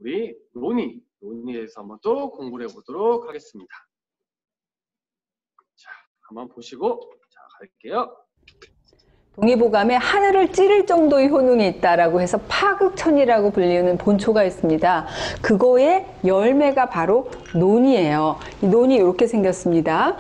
우리 논의에 대해서 한번 또 공부를 해보도록 하겠습니다. 자, 한번 보시고 자 갈게요. 동의보감에 하늘을 찌를 정도의 효능이 있다라고 해서 파극천이라고 불리는 본초가 있습니다. 그거의 열매가 바로 논이에요. 이 논이 이렇게 생겼습니다.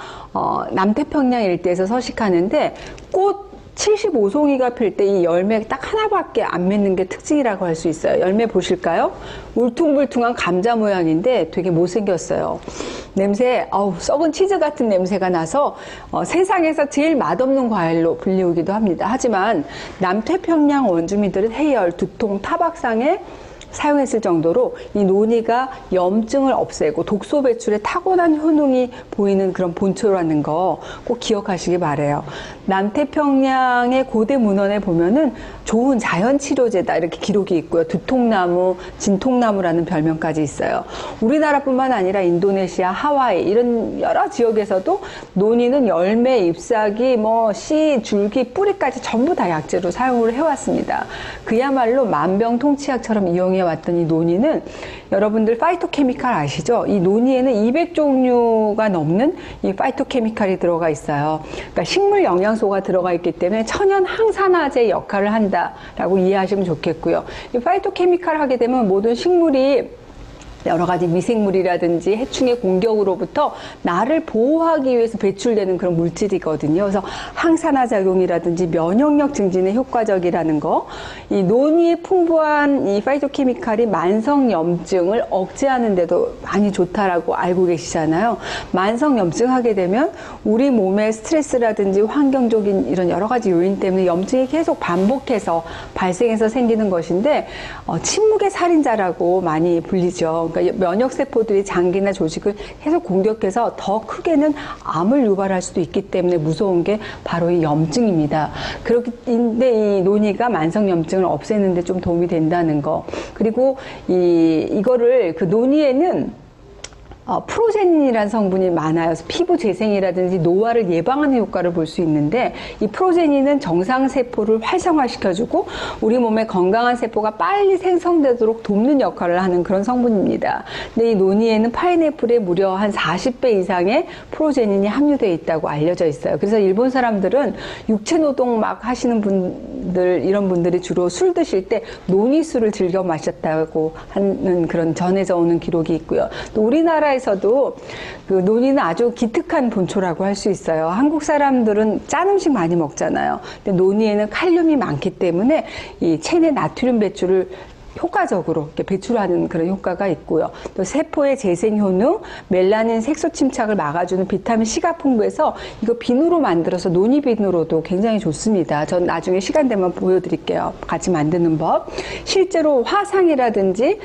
남태평양 일대에서 서식하는데 꽃 75송이가 필 때 이 열매 딱 하나밖에 안 맺는 게 특징이라고 할 수 있어요. 열매 보실까요? 울퉁불퉁한 감자 모양인데 되게 못생겼어요. 냄새, 썩은 치즈 같은 냄새가 나서 세상에서 제일 맛없는 과일로 불리우기도 합니다. 하지만 남태평양 원주민들은 해열, 두통, 타박상에 사용했을 정도로 이 논이가 염증을 없애고 독소 배출에 타고난 효능이 보이는 그런 본초라는 거 꼭 기억하시기 바래요. 남태평양의 고대 문헌에 보면은 좋은 자연 치료제다 이렇게 기록이 있고요. 두통나무, 진통나무라는 별명까지 있어요. 우리나라뿐만 아니라 인도네시아, 하와이 이런 여러 지역에서도 논이는 열매, 잎사귀, 씨, 줄기, 뿌리까지 전부 다 약재로 사용을 해왔습니다. 그야말로 만병통치약처럼 이용해왔던 이 논이는 여러분들 파이토케미칼 아시죠? 이 논이에는 200종류가 넘는 이 파이토케미칼이 들어가 있어요. 그러니까 식물 영양소가 들어가 있기 때문에 천연 항산화제 역할을 한다라고 이해하시면 좋겠고요. 이 파이토케미칼 하게 되면 모든 식물이 여러 가지 미생물이라든지 해충의 공격으로부터 나를 보호하기 위해서 배출되는 그런 물질이거든요. 그래서 항산화 작용이라든지 면역력 증진에 효과적이라는 거. 이 논이에 풍부한 이 파이토케미칼이 만성염증을 억제하는 데도 많이 좋다라고 알고 계시잖아요. 만성염증 하게 되면 우리 몸의 스트레스라든지 환경적인 이런 여러 가지 요인 때문에 염증이 계속 반복해서 발생해서 생기는 것인데 침묵의 살인자라고 많이 불리죠. 그러니까 면역세포들이 장기나 조직을 계속 공격해서 더 크게는 암을 유발할 수도 있기 때문에 무서운 게 바로 이 염증입니다. 그런데 이 논이가 만성염증을 없애는 데 좀 도움이 된다는 거. 그리고 이거를 그 논이에는 프로제닌이라는 성분이 많아요. 그래서 피부 재생이라든지 노화를 예방하는 효과를 볼 수 있는데 이 프로제닌은 정상세포를 활성화시켜주고 우리 몸의 건강한 세포가 빨리 생성되도록 돕는 역할을 하는 그런 성분입니다. 근데 이 논이에는 파인애플에 무려 한 40배 이상의 프로제닌이 함유되어 있다고 알려져 있어요. 그래서 일본 사람들은 육체노동 막 하시는 분들, 이런 분들이 주로 술 드실 때 논이술을 즐겨 마셨다고 하는 그런 전해져 오는 기록이 있고요. 또 우리나라에서도 그 논이는 아주 기특한 본초라고 할 수 있어요. 한국 사람들은 짠 음식 많이 먹잖아요. 근데 논이에는 칼륨이 많기 때문에 이 체내 나트륨 배출을 효과적으로 이렇게 배출하는 그런 효과가 있고요. 또 세포의 재생 효능, 멜라닌 색소 침착을 막아주는 비타민 C가 풍부해서 이거 비누로 만들어서 논이 비누로도 굉장히 좋습니다. 전 나중에 시간 되면 보여드릴게요. 같이 만드는 법. 실제로 화상이라든지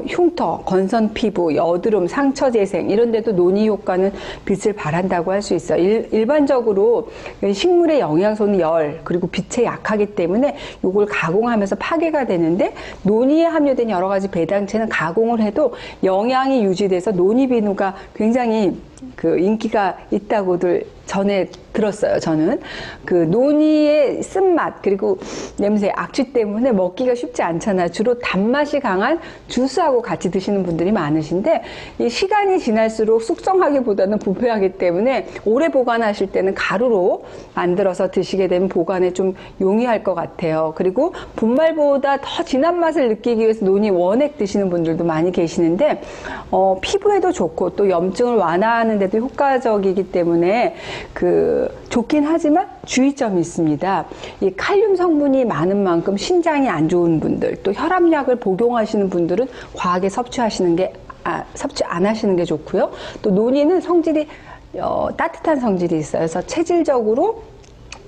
흉터, 건선 피부, 여드름, 상처 재생 이런 데도 논이 효과는 빛을 발한다고 할 수 있어요. 일반적으로 식물의 영양소는 열 그리고 빛에 약하기 때문에 이걸 가공하면서 파괴가 되는데 논이에 함유된 여러 가지 배당체는 가공을 해도 영양이 유지돼서 논이 비누가 굉장히 그 인기가 있다고들 전에 들었어요. 저는 그 논이의 쓴맛 그리고 냄새, 악취 때문에 먹기가 쉽지 않잖아요. 주로 단맛이 강한 주스하고 같이 드시는 분들이 많으신데 이 시간이 지날수록 숙성하기보다는 부패하기 때문에 오래 보관하실 때는 가루로 만들어서 드시게 되면 보관에 좀 용이할 것 같아요. 그리고 분말보다 더 진한 맛을 느끼기 위해서 논이 원액 드시는 분들도 많이 계시는데 피부에도 좋고 또 염증을 완화하는 데도 효과적이기 때문에 좋긴 하지만 주의점이 있습니다. 이 칼륨 성분이 많은 만큼 신장이 안 좋은 분들, 또 혈압약을 복용하시는 분들은 과하게 섭취 안 하시는 게 좋고요. 또 논이는 성질이 따뜻한 성질이 있어요. 그래서 체질적으로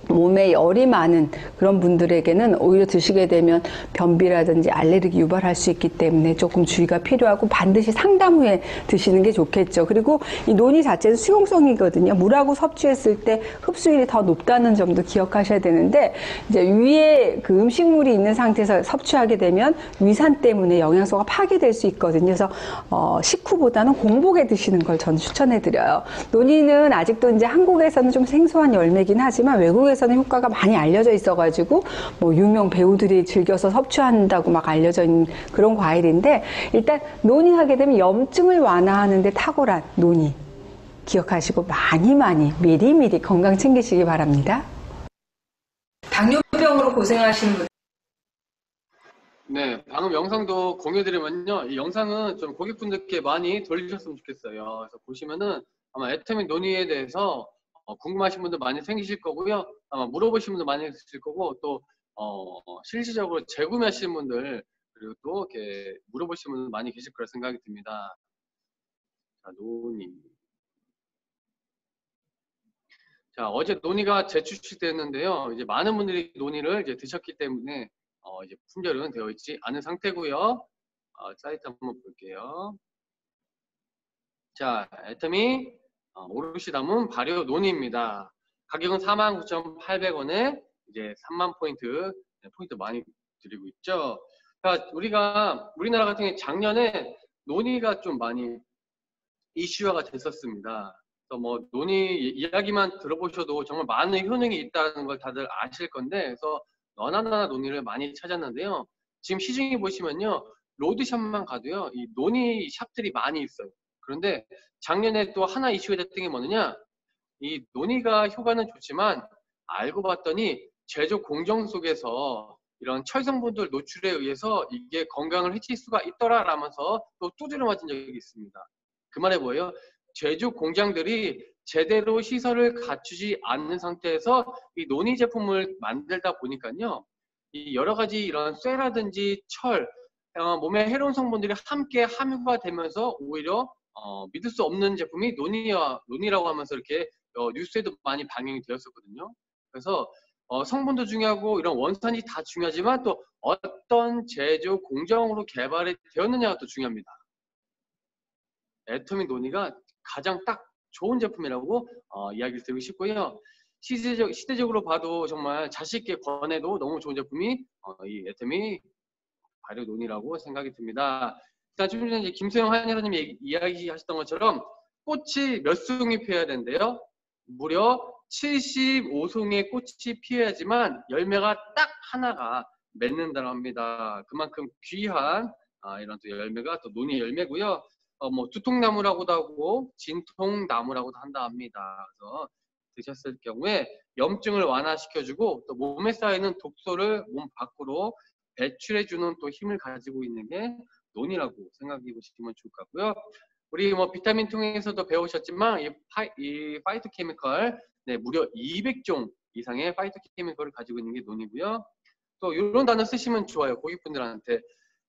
몸에 열이 많은 그런 분들에게는 오히려 드시게 되면 변비라든지 알레르기 유발할 수 있기 때문에 조금 주의가 필요하고 반드시 상담 후에 드시는 게 좋겠죠. 그리고 이 논이 자체는 수용성이거든요. 물하고 섭취했을 때 흡수율이 더 높다는 점도 기억하셔야 되는데 이제 위에 그 음식물이 있는 상태에서 섭취하게 되면 위산 때문에 영양소가 파괴될 수 있거든요. 그래서 식후보다는 공복에 드시는 걸 저는 추천해 드려요. 논이는 아직도 이제 한국에서는 좀 생소한 열매긴 하지만 외국에서 쪽에서는 효과가 많이 알려져 있어가지고 뭐 유명 배우들이 즐겨서 섭취한다고 막 알려져 있는 그런 과일인데, 일단 논이하게 되면 염증을 완화하는 데 탁월한 논이, 기억하시고 많이 미리미리 건강 챙기시기 바랍니다. 당뇨병으로 고생하시는 분, 네, 방금 영상도 공유드리면요. 이 영상은 좀 고객분들께 많이 돌리셨으면 좋겠어요. 그래서 보시면은 아마 애터미 논의에 대해서 궁금하신 분들 많이 생기실 거고요. 아마 물어보신 분들 많이 있으실 거고, 또 실질적으로 재구매하시는 분들, 그리고 또 이렇게 물어보시는 분들 많이 계실 거라 생각이 듭니다. 자, 논의. 자, 어제 논의가 재출시됐는데요. 이제 많은 분들이 논의를 이제 드셨기 때문에 이제 품절은 되어 있지 않은 상태고요. 사이트 한번 볼게요. 자, 애터미 오롯이 담은 발효 논의입니다. 가격은 49,800원에 이제 3만 포인트, 포인트 많이 드리고 있죠. 자, 우리나라 같은 경우에 작년에 논의가 좀 많이 이슈화가 됐었습니다. 그래서 뭐 논의 이야기만 들어보셔도 정말 많은 효능이 있다는 걸 다들 아실 건데, 그래서 너나나 논의를 많이 찾았는데요. 지금 시중에 보시면요, 로드샵만 가도요, 이 논의 샵들이 많이 있어요. 그런데 작년에 또 하나 이슈가 됐던 게 뭐느냐, 이 논의가 효과는 좋지만 알고 봤더니 제조 공정 속에서 이런 철성분들 노출에 의해서 이게 건강을 해칠 수가 있더라라면서 또 두드려 맞은 적이 있습니다. 그 말이 뭐예요? 제조 공장들이 제대로 시설을 갖추지 않는 상태에서 이 논의 제품을 만들다 보니까요, 이 여러 가지 이런 쇠라든지 철, 몸에 해로운 성분들이 함께 함유가 되면서 오히려 믿을 수 없는 제품이 논의라고 하면서 이렇게 뉴스에도 많이 방영이 되었었거든요. 그래서 성분도 중요하고 이런 원산이 다 중요하지만 또 어떤 제조 공정으로 개발이 되었느냐가 또 중요합니다. 애터미 논의가 가장 딱 좋은 제품이라고 이야기를 드리고 싶고요. 시대적으로 봐도 정말 자신 있게 권해도 너무 좋은 제품이 이 애터미 발효 논의라고 생각이 듭니다. 일단 좀 전에 김소영 한의사님이 이야기하셨던 것처럼 꽃이 몇 송이 피어야 된대요. 무려 75송의 꽃이 피어야지만 열매가 딱 하나가 맺는다고 합니다. 그만큼 귀한 이런 또 열매가 또 논의 열매고요. 뭐 두통나무라고도 하고 진통나무라고도 한다 합니다. 그래서 드셨을 경우에 염증을 완화시켜주고 또 몸에 쌓이는 독소를 몸 밖으로 배출해주는 또 힘을 가지고 있는 게 논이라고 생각해 보시면 좋을 것 같고요. 우리 뭐 비타민 통해서도 배우셨지만 이 파이토케미컬, 네, 무려 200종 이상의 파이토케미컬을 가지고 있는 게 논이고요. 또 이런 단어 쓰시면 좋아요. 고객분들한테.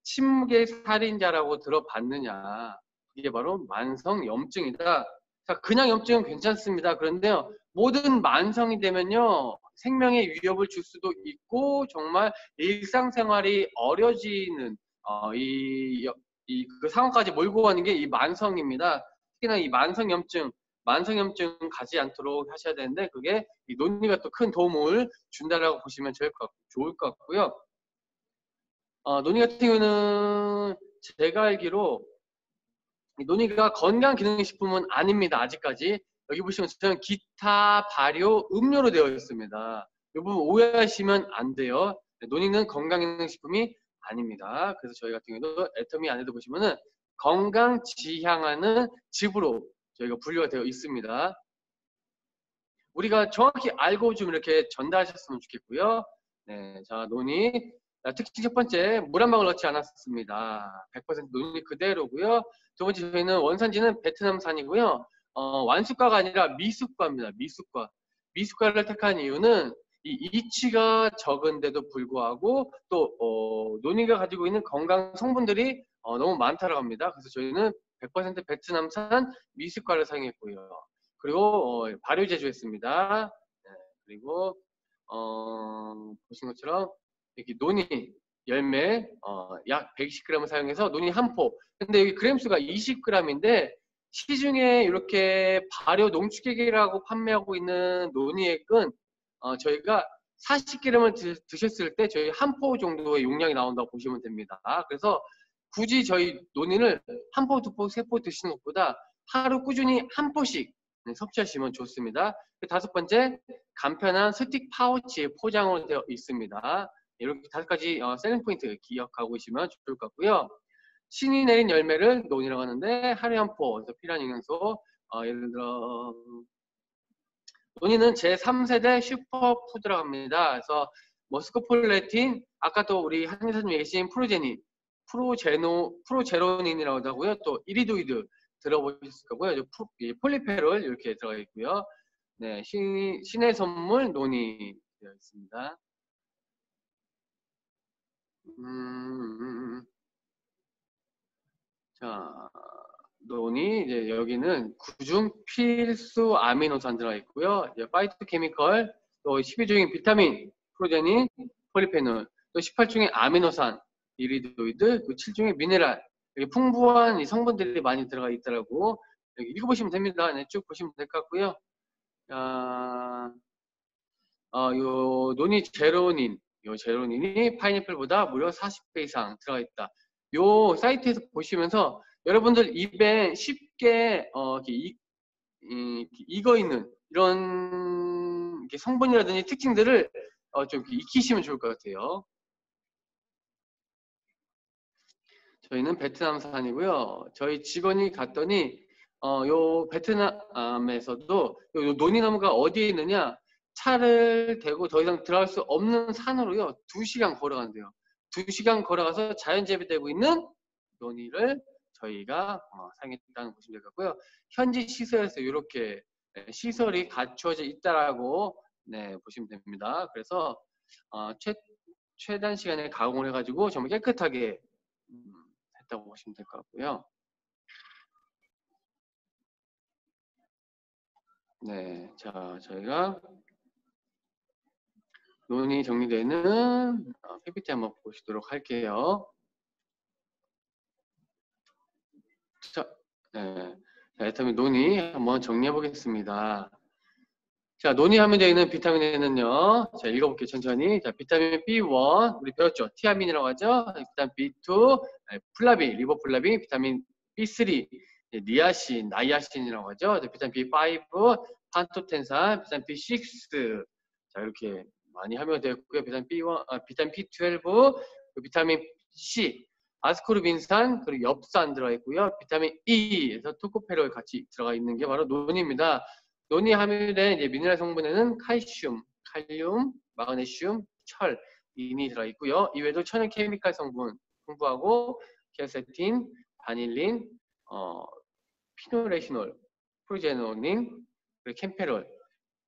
침묵의 살인자라고 들어봤느냐. 이게 바로 만성염증이다. 자, 그냥 염증은 괜찮습니다. 그런데요, 모든 만성이 되면요, 생명의 위협을 줄 수도 있고 정말 일상생활이 어려지는 그 상황까지 몰고 가는 게 이 만성입니다. 특히나 이 만성염증 가지 않도록 하셔야 되는데, 그게 이 논의가 또 큰 도움을 준다라고 보시면 좋을 것 같고요. 논의 같은 경우는 제가 알기로 이 논의가 건강기능식품은 아닙니다. 아직까지. 여기 보시면 저는 기타 발효 음료로 되어 있습니다. 이 부분 오해하시면 안 돼요. 논의는 건강기능식품이 아닙니다. 그래서 저희 같은 경우도 애터미 안에도 보시면은 건강 지향하는 즙으로 저희가 분류가 되어 있습니다. 우리가 정확히 알고 좀 이렇게 전달하셨으면 좋겠고요. 네, 자, 논의. 특징 첫 번째, 물 한 방울 넣지 않았습니다. 100% 논의 그대로고요. 두 번째, 저희는 원산지는 베트남산이고요. 완숙과가 아니라 미숙과입니다. 미숙과. 미숙과를 택한 이유는 이 이치가 적은데도 불구하고 또 논의가 가지고 있는 건강 성분들이 너무 많다고 합니다. 그래서 저희는 100% 베트남산 미숙과를 사용했고요. 그리고 발효 제조했습니다. 네, 그리고 보신 것처럼 이렇게 논이 열매 약 120g을 사용해서 논이 한 포. 근데 여기 그램 수가 20g인데 시중에 이렇게 발효 농축액이라고 판매하고 있는 논이액은 저희가 40g을 드셨을 때 저희 한 포 정도의 용량이 나온다고 보시면 됩니다. 그래서 굳이 저희 논인을 한 포, 두 포, 세 포 드시는 것보다 하루 꾸준히 한 포씩 섭취하시면 좋습니다. 다섯 번째, 간편한 스틱 파우치 포장으로 되어 있습니다. 이렇게 다섯 가지 셀링 포인트 기억하고 계시면 좋을 것 같고요. 신이 내린 열매를 논이라고 하는데 하루에 한 포, 그래서 필요한 영양소, 예를 들어 논이는 제3세대 슈퍼푸드라고 합니다. 그래서 뭐 스코폴레틴, 아까 또 우리 한의사님 얘기하신 프로제로닌이라고 하고요. 또 이리도이드 들어보셨을 거고요. 폴리페롤 이렇게 들어가 있고요. 네, 신의 선물 논이 되어 있습니다. 자, 논이 이제 여기는 구중 필수 아미노산 들어가 있고요. 이제 파이토케미컬, 또 12종의 비타민, 프로테인, 폴리페놀, 또 18종의 아미노산, 이리도이드, 또 7종의 미네랄. 여기 풍부한 이 성분들이 많이 들어가 있더라고. 여기 읽어보시면 됩니다. 네, 쭉 보시면 될 것 같고요. 요 논이 제로닌, 요 제로닌이 파인애플보다 무려 40배 이상 들어가 있다. 요 사이트에서 보시면서 여러분들 입에 쉽게 익어 있는 이런 이렇게 성분이라든지 특징들을 좀 익히시면 좋을 것 같아요. 저희는 베트남산이고요. 저희 직원이 갔더니 요 베트남에서도 요 논이나무가 어디에 있느냐, 차를 대고 더 이상 들어갈 수 없는 산으로요 2시간 걸어간대요. 2시간 걸어가서 자연 재배되고 있는 논이를 저희가 사용했다는 보시면 될 것 같고요. 현지 시설에서 이렇게 시설이 갖추어져 있다라고 보시면 됩니다. 그래서 최단 시간에 가공을 해가지고 정말 깨끗하게 했다고 보시면 될 것 같고요. 네, 자, 저희가 논이 정리되는 PPT 한번 보시도록 할게요. 자, 네, 자, 일단 논이 한번 정리해 보겠습니다. 자, 논의하면 되어 있는 비타민에는요. 자, 읽어볼게요, 천천히. 자, 비타민 B1, 우리 배웠죠? 티아민이라고 하죠? 비타민 B2, 플라빈, 리보플라빈, 비타민 B3, 니아신, 나이아신이라고 하죠? 비타민 B5, 판토텐산, 비타민 B6. 자, 이렇게 많이 함유가 되었고요. 비타민 B1, 비타민 B12, 비타민 C, 아스코르빈산, 그리고 엽산 들어가 있고요. 비타민 E에서 토코페롤 같이 들어가 있는 게 바로 논입니다. 논이 함유된 이제 미네랄 성분에는 칼슘, 칼륨, 마그네슘, 철, 인이 들어 있고요. 이외에도 천연 케미칼 성분 풍부하고 케세틴, 바닐린, 피노레시놀, 프로제노닌, 그리고 캠페롤,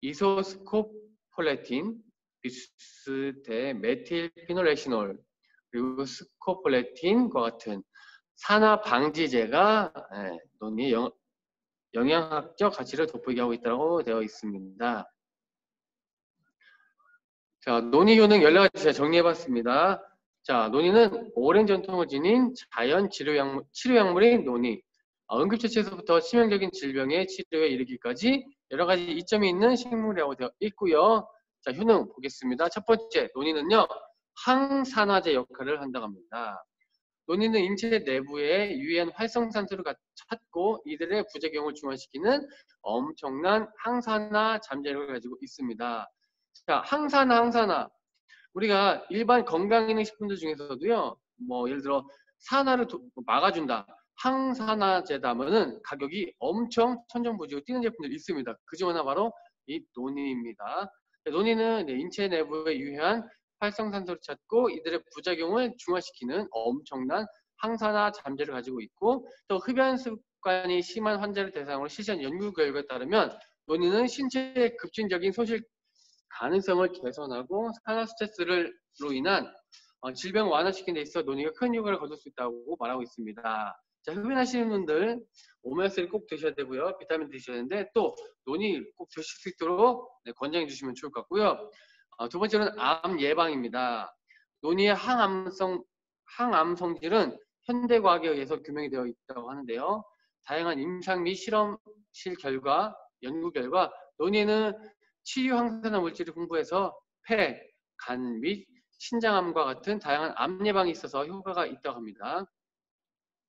이소스코폴레틴, 비스대 메틸피노레시놀, 그리고 스코폴레틴과 같은 산화 방지제가 논이 영양학적 가치를 돋보이게 하고 있다고 되어 있습니다. 자, 논이 효능 14가지 정리해봤습니다. 자, 논이는 오랜 전통을 지닌 자연 치료약물인 논이 응급처치에서부터 치명적인 질병의 치료에 이르기까지 여러 가지 이점이 있는 식물이라고 되어 있고요. 자, 효능 보겠습니다. 첫 번째, 논이는요 항산화제 역할을 한다고 합니다. 논이는 인체 내부에 유해한 활성산소를 찾고 이들의 부작용을 중화시키는 엄청난 항산화 잠재력을 가지고 있습니다. 자, 항산화. 우리가 일반 건강기능식품들 중에서도요, 뭐 예를 들어 산화를 막아준다. 항산화제다면은 가격이 엄청 천정부지로 뛰는 제품들이 있습니다. 그 중 하나 바로 이 논이입니다. 논이는 인체 내부에 유해한 활성산소를 찾고 이들의 부작용을 중화시키는 엄청난 항산화 잠재를 가지고 있고, 또 흡연 습관이 심한 환자를 대상으로 실시한 연구 결과에 따르면 논이는 신체의 급진적인 소실 가능성을 개선하고 산화 스트레스로 인한 질병을 완화시키는 데 있어 논이가 큰 효과를 거둘 수 있다고 말하고 있습니다. 자, 흡연하시는 분들 오메가3를 꼭 드셔야 되고요. 비타민 드셔야 되는데 또 논이 꼭 드실 수 있도록 권장해 주시면 좋을 것 같고요. 두 번째는 암 예방입니다. 논이의 항암 성질은 현대과학에 의해서 규명이 되어 있다고 하는데요. 다양한 임상 및 실험실 결과, 연구 결과 논이는 치유 항산화 물질이 풍부해서 폐, 간 및 신장암과 같은 다양한 암 예방에 있어서 효과가 있다고 합니다.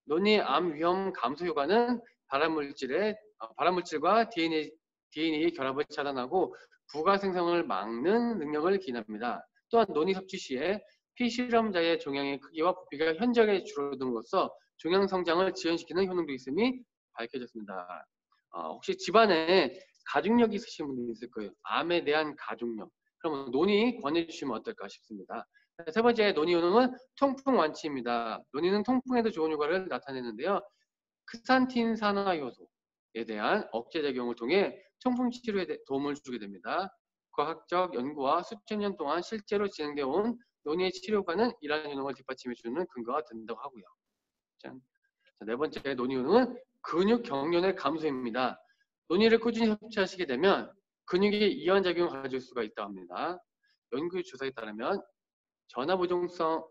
논의 암 위험 감소 효과는 발암물질과 DNA DNA 결합을 차단하고 부가 생성을 막는 능력을 기인합니다. 또한 논이 섭취 시에 피실험자의 종양의 크기와 부피가 현저하게 줄어듦으로써 종양 성장을 지연시키는 효능도 있음이 밝혀졌습니다. 혹시 집안에 가족력이 있으신 분들이 있을 거예요. 암에 대한 가족력. 그러면 논이 권해주시면 어떨까 싶습니다. 세 번째 논의 효능은 통풍 완치입니다. 논의는 통풍에도 좋은 효과를 나타내는데요. 크산틴 산화 효소에 대한 억제 작용을 통해 통풍 치료에 도움을 주게 됩니다. 과학적 연구와 수천 년 동안 실제로 진행되어 온 논의의 치료과는 이러한 효능을 뒷받침해주는 근거가 된다고 하고요. 자, 네 번째 논의 효능은 근육 경련의 감소입니다. 논의를 꾸준히 섭취하시게 되면 근육에 이완작용을 가질 수가 있다고 합니다. 연구 조사에 따르면 전하부종성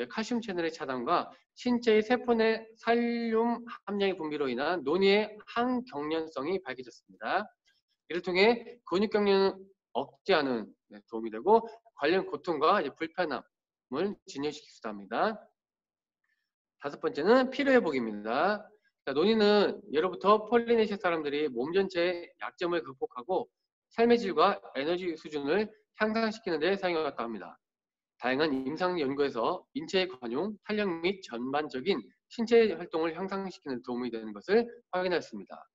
칼슘 채널의 차단과 신체의 세포 내 살륨 함량의 분비로 인한 논의의 항경련성이 밝혀졌습니다. 이를 통해 근육 경련을 억제하는 데 도움이 되고 관련 고통과 불편함을 진정시킬 수 있답니다. 다섯 번째는 피로회복입니다. 논의는 예로부터 폴리네시아 사람들이 몸 전체의 약점을 극복하고 삶의 질과 에너지 수준을 향상시키는 데 사용해왔다고 합니다. 다양한 임상 연구에서 인체의 관용, 탄력 및 전반적인 신체 활동을 향상시키는 데 도움이 되는 것을 확인하였습니다.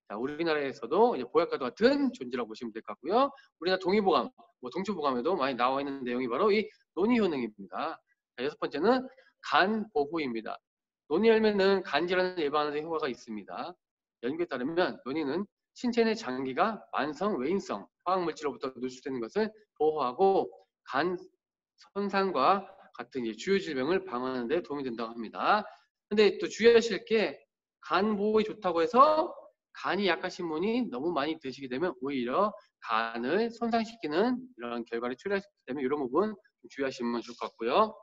자, 우리나라에서도 보약과도 같은 존재라고 보시면 될 것 같고요. 우리나라 동의보감, 동초보감에도 많이 나와 있는 내용이 바로 이 논의 효능입니다. 자, 여섯 번째는 간 보호입니다. 논의 열매는 간 질환을 예방하는 데 효과가 있습니다. 연구에 따르면 논의는 신체 내 장기가 만성 외인성 화학물질로부터 노출되는 것을 보호하고 간 손상과 같은 주요 질병을 방어하는 데 도움이 된다고 합니다. 근데 또 주의하실 게 간 보호에 좋다고 해서 간이 약하신 분이 너무 많이 드시게 되면 오히려 간을 손상시키는 이런 결과를 초래할 수 있기 때문에 이런 부분 좀 주의하시면 좋을 것 같고요.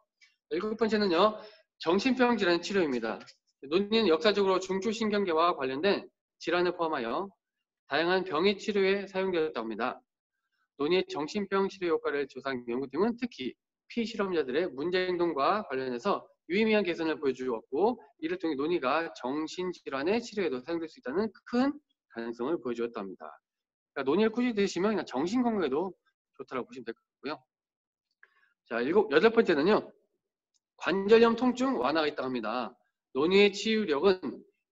일곱 번째는요, 정신병 질환 치료입니다. 논의는 역사적으로 중추신경계와 관련된 질환을 포함하여 다양한 병의 치료에 사용되었다고 합니다. 논의의 정신병 치료 효과를 조사한 연구팀은 특히 피실험자들의 문제행동과 관련해서 유의미한 개선을 보여주었고 이를 통해 논의가 정신질환의 치료에도 사용될 수 있다는 큰 가능성을 보여주었다고 합니다. 그러니까 논의를 꾸준히 드시면 그냥 정신건강에도 좋다고 보시면 될 것 같고요. 자, 여덟 번째는요. 관절염 통증 완화가 있다고 합니다. 논의의 치유력은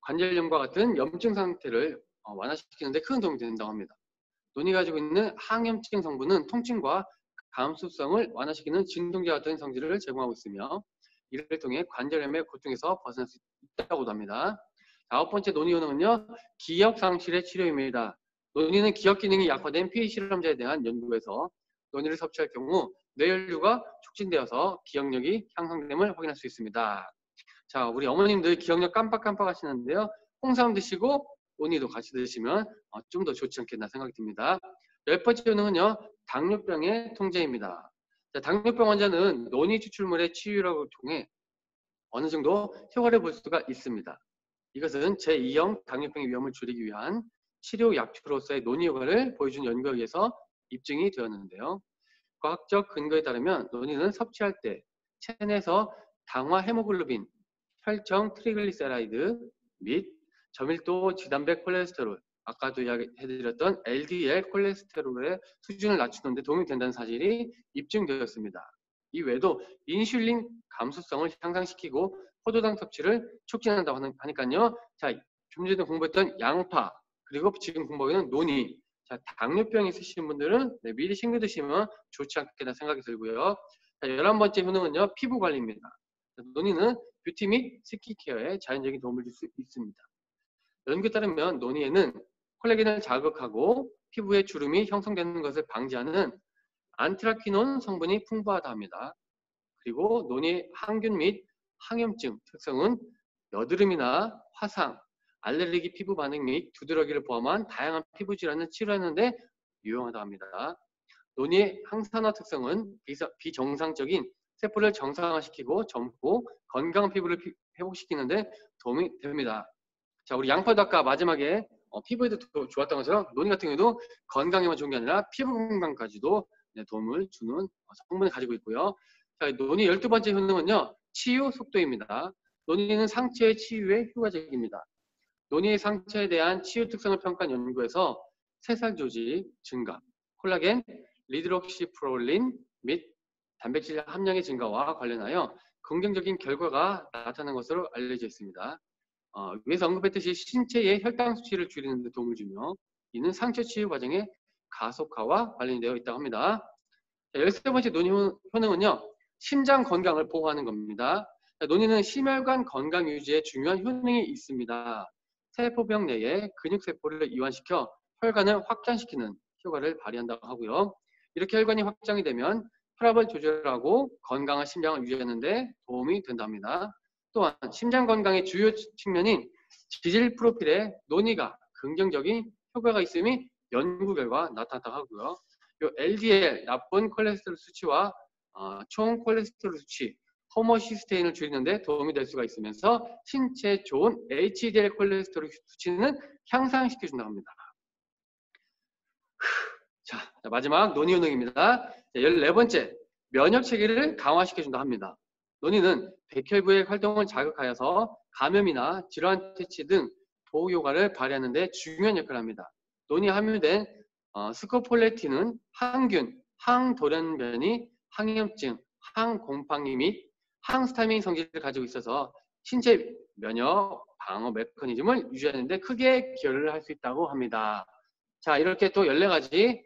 관절염과 같은 염증 상태를 완화시키는 데 큰 도움이 된다고 합니다. 논이 가지고 있는 항염증 성분은 통증과 감수성을 완화시키는 진통제 같은 성질을 제공하고 있으며 이를 통해 관절염의 고통에서 벗어날 수 있다고도 합니다. 아홉 번째 논의 효능은요, 기억 상실의 치료입니다. 논의는 기억 기능이 약화된 피실험자에 대한 연구에서 논의를 섭취할 경우 뇌혈류가 촉진되어서 기억력이 향상됨을 확인할 수 있습니다. 자, 우리 어머님들 기억력 깜빡깜빡 하시는데요. 홍삼 드시고 논의도 같이 드시면 좀 더 좋지 않겠나 생각이 듭니다. 열 번째 효능은요, 당뇨병의 통제입니다. 자, 당뇨병 환자는 논의 추출물의 치유력을 통해 어느 정도 효과를 볼 수가 있습니다. 이것은 제2형 당뇨병의 위험을 줄이기 위한 치료 약초로서의 논의 효과를 보여준 연구에 의해서 입증이 되었는데요. 과학적 근거에 따르면 논의는 섭취할 때 체내에서 당화 헤모글로빈, 혈청 트리글리세라이드 및 저밀도 지단백 콜레스테롤, 아까도 이야기해드렸던 LDL 콜레스테롤의 수준을 낮추는 데 도움이 된다는 사실이 입증되었습니다. 이 외에도 인슐린 감수성을 향상시키고 포도당 섭취를 촉진한다고 하니까요. 자, 좀 전에 공부했던 양파, 그리고 지금 공부하는 논의. 자, 당뇨병 있으신 분들은 미리 챙겨 드시면 좋지 않겠다 생각이 들고요. 자, 11번째 효능은요, 피부 관리입니다. 논의는 뷰티 및 스킨케어에 자연적인 도움을 줄 수 있습니다. 연구에 따르면 논의에는 콜라겐을 자극하고 피부에 주름이 형성되는 것을 방지하는 안트라키논 성분이 풍부하다 합니다. 그리고 논의 항균 및 항염증 특성은 여드름이나 화상, 알레르기 피부 반응 및 두드러기를 포함한 다양한 피부 질환을 치료하는 데 유용하다 합니다. 논의의 항산화 특성은 비정상적인 세포를 정상화시키고 젊고 건강한 피부를 회복시키는 데 도움이 됩니다. 자, 우리 양파도 아까 마지막에 피부에도 좋았던 것처럼 논의 같은 경우도 건강에만 좋은 게 아니라 피부 건강까지도 도움을 주는 성분을 가지고 있고요. 자, 논의 12번째 효능은요, 치유 속도입니다. 논의는 상처의 치유에 효과적입니다. 논의의 상처에 대한 치유 특성을 평가한 연구에서 새살 조직 증가, 콜라겐, 리드록시프롤린 및 단백질 함량의 증가와 관련하여 긍정적인 결과가 나타난 것으로 알려져 있습니다. 위에서 언급했듯이 신체의 혈당 수치를 줄이는 데 도움을 주며 이는 상처 치유 과정의 가속화와 관련이 되어 있다고 합니다. 13번째 논의 효능은요, 심장 건강을 보호하는 겁니다. 논의는 심혈관 건강 유지에 중요한 효능이 있습니다. 세포벽 내에 근육세포를 이완시켜 혈관을 확장시키는 효과를 발휘한다고 하고요. 이렇게 혈관이 확장이 되면 혈압을 조절하고 건강한 심장을 유지하는 데 도움이 된답니다. 또한 심장 건강의 주요 측면인 지질 프로필에 논의가 긍정적인 효과가 있음이 연구 결과 나타났다고 하고요. 요 LDL 나쁜 콜레스테롤 수치와 총 콜레스테롤 수치, 호모시스테인을 줄이는 데 도움이 될 수가 있으면서 신체에 좋은 HDL 콜레스테롤 수치는 향상시켜준다고 합니다. 자, 마지막 논의 효능입니다. 14번째, 면역 체계를 강화시켜준다 합니다. 논의는 백혈구의 활동을 자극하여서 감염이나 질환 퇴치 등 보호 효과를 발휘하는 데 중요한 역할을 합니다. 논의에 함유된 스코폴레틴은 항균, 항돌연변이, 항염증, 항곰팡이 및 항스타민 성질을 가지고 있어서 신체 면역 방어 메커니즘을 유지하는 데 크게 기여를 할 수 있다고 합니다. 자, 이렇게 또 14가지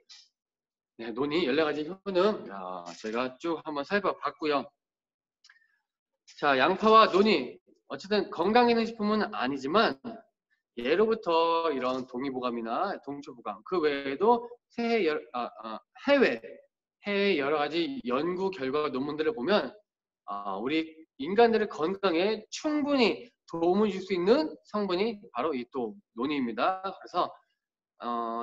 논의, 14가지 효능 제가 쭉 한번 살펴봤고요. 자, 양파와 논의, 어쨌든 건강기능식품은 아니지만 예로부터 이런 동의보감이나 동초보감, 그 외에도 해외 여러 가지 연구 결과 논문들을 보면 우리 인간들의 건강에 충분히 도움을 줄 수 있는 성분이 바로 이 또 논의입니다. 그래서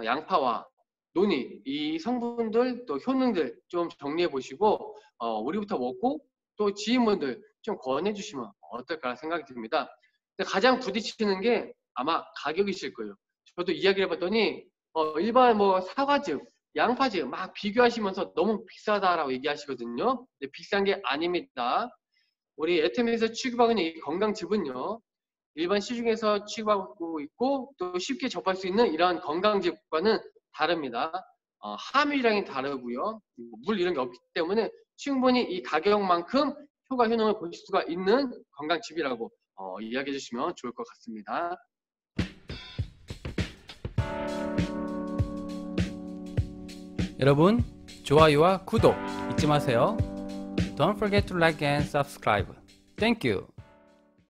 양파와 논의, 이 성분들 또 효능들 좀 정리해 보시고 우리부터 먹고 또 지인분들 좀 권해 주시면 어떨까 생각이 듭니다. 근데 가장 부딪히는 게 아마 가격이실 거예요. 저도 이야기를 해봤더니 일반 뭐 사과즙, 양파즙 막 비교하시면서 너무 비싸다라고 얘기하시거든요. 근데 비싼 게 아닙니다. 우리 애템에서 취급하고 있는 이 건강즙은요, 일반 시중에서 취급하고 있고 또 쉽게 접할 수 있는 이러한 건강즙과는 다릅니다. 함유량이 다르고요. 물 이런 게 없기 때문에 충분히 이 가격만큼 효과 효능을 보실 수가 있는 건강즙이라고 이야기해 주시면 좋을 것 같습니다. 여러분, 좋아요와 구독 잊지 마세요. Don't forget to like and subscribe. Thank you.